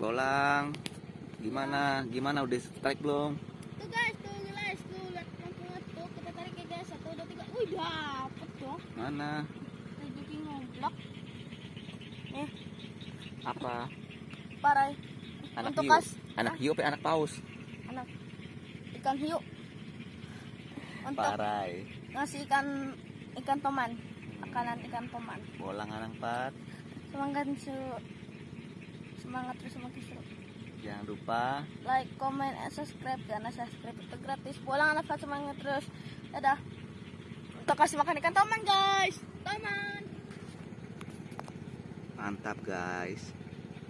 Bolang. Gimana udah strike belum? Tuh guys, tuh lihat langsung tuh kita tarik ya guys, 1, 2, 3. Wih, dapet dong. Mana? Rezeki ngoblok. Apa? Parai. Anak Untuk hiu. kas. Anak hiu apa anak paus? Anak ikan hiu. Untuk Parai. ngasih ikan toman. Makanan ikan toman. Bolang anak pat. Semangat terus sama Kisru. Jangan lupa Like, comment, and subscribe karena subscribe itu gratis. Bolang anak pat semangat terus. Dadah. Untuk kasih makan ikan toman guys. Toman. mantap guys.